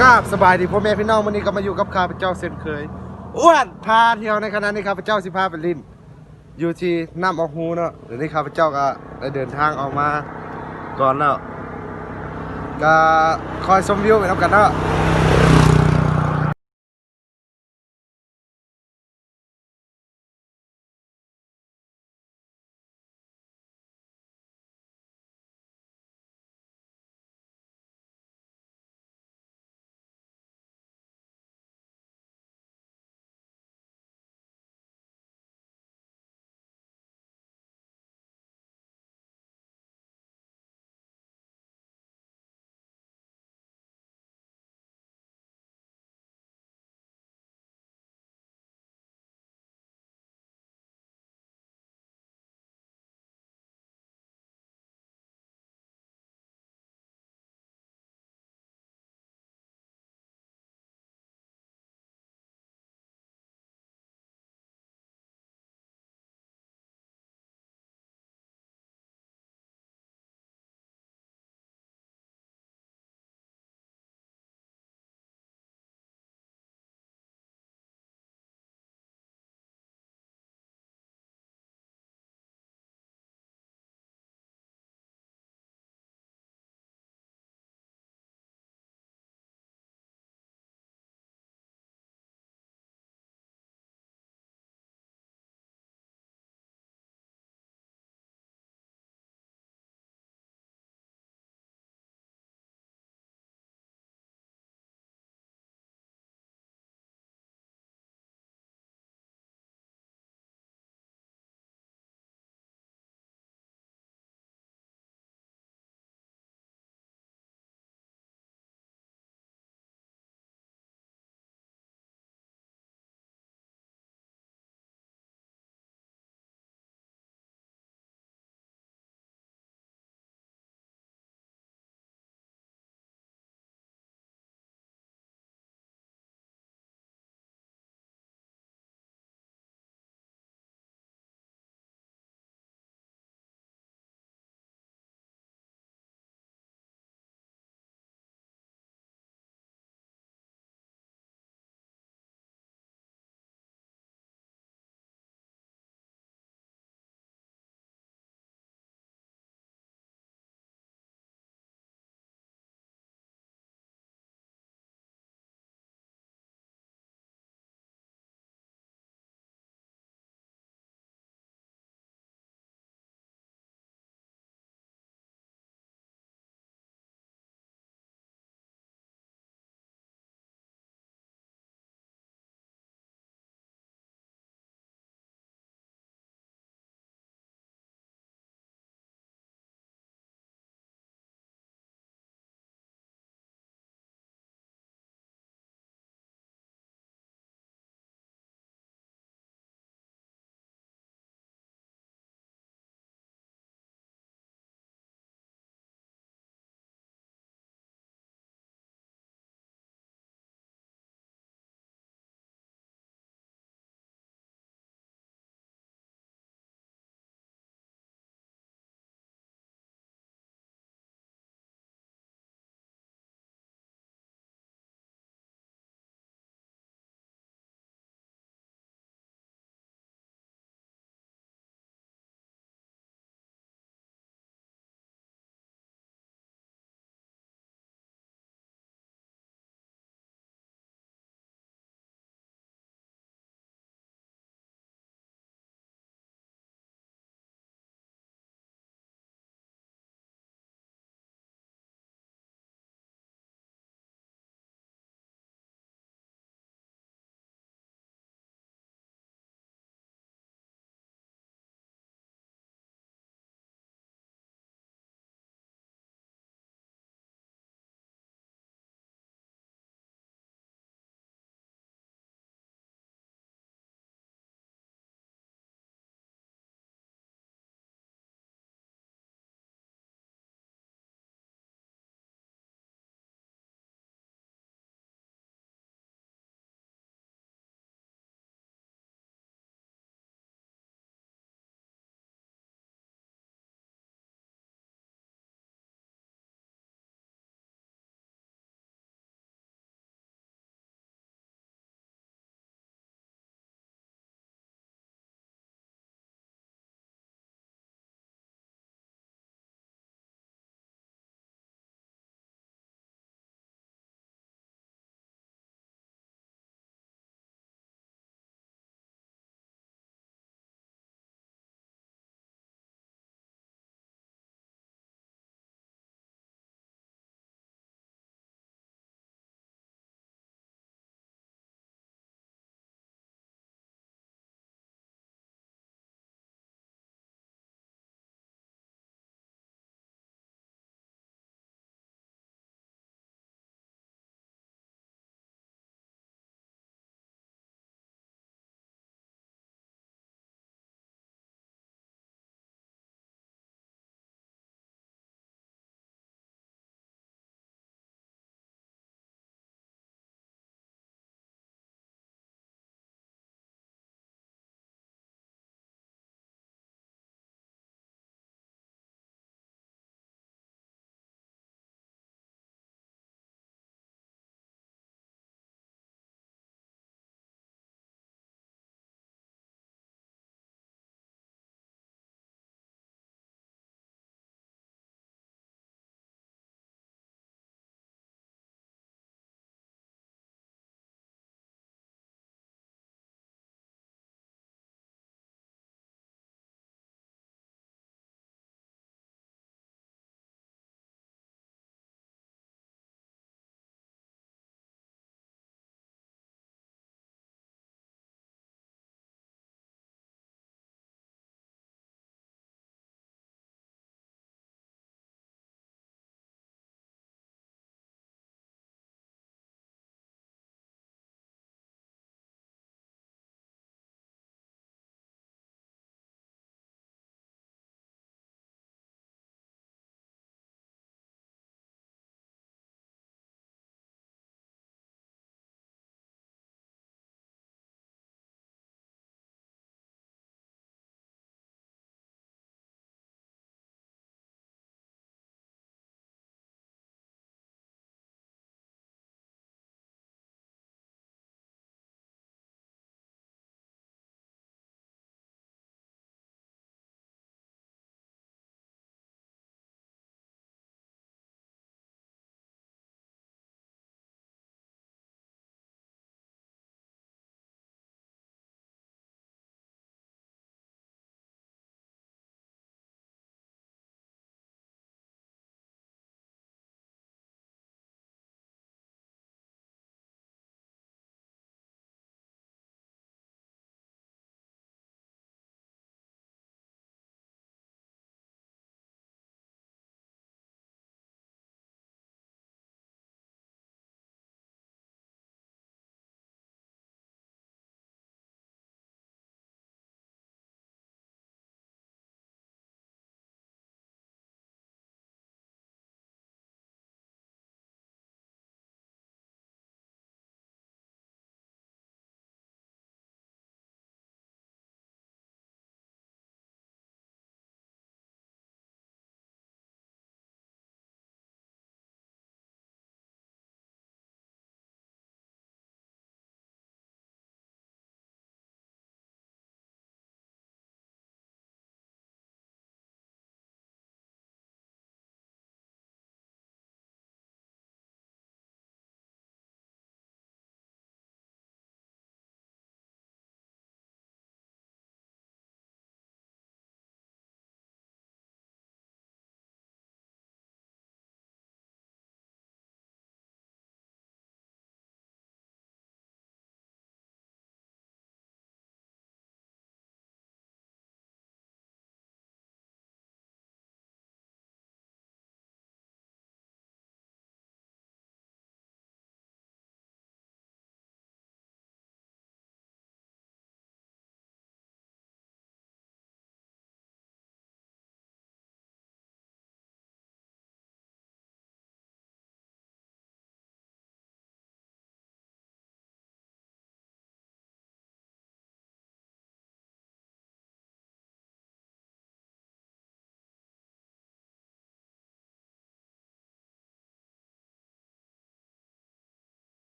กราบสบายดีพ่อแม่พี่น้องวันนี้ก็มาอยู่กับข้าพเจ้าเช่นเคยอ้วนพาเที่ยวในคณะนี้ข้าพเจ้าสิพาไปลินอยู่ที่น้ำออกหูเนาะเดี๋ยวนี้ข้าพเจ้าก็ได้เดินทางออกมาก่อนแล้วก็คอยชมวิวไปน้ำกันเนาะ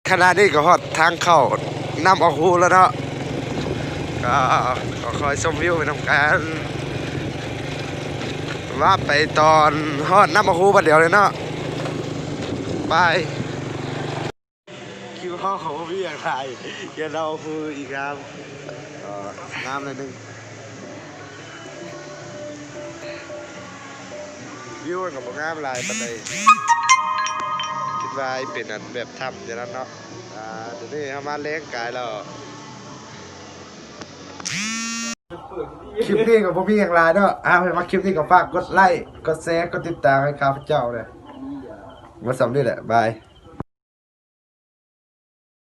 ขณะนี้ก็ฮอดทางเข้าน้ำออกหูแล้วเนาะก็คอยชมวิวไปทำการว่าไปตอนฮอดน้ำออกหูบัดเดียวเลยเนาะไปคิวห้องของพี่อย่างไรเดี๋ยวเราพูดอีกครับน้ำเลยนึงวิวกับงามลายปันใดคิดว่าเป็นอันแบบทำอย่างนั้นเนาะเดี๋ยวนี้เขามาเลี้ยงกายเราคลิปนี้กับพวกพี่อย่างไรเนาะเห็นว่าคลิปนี้ก็ฝากกดไลค์กดแชร์กดติดตามให้ข้าพเจ้าเลยมาสำเร็จแหละบาย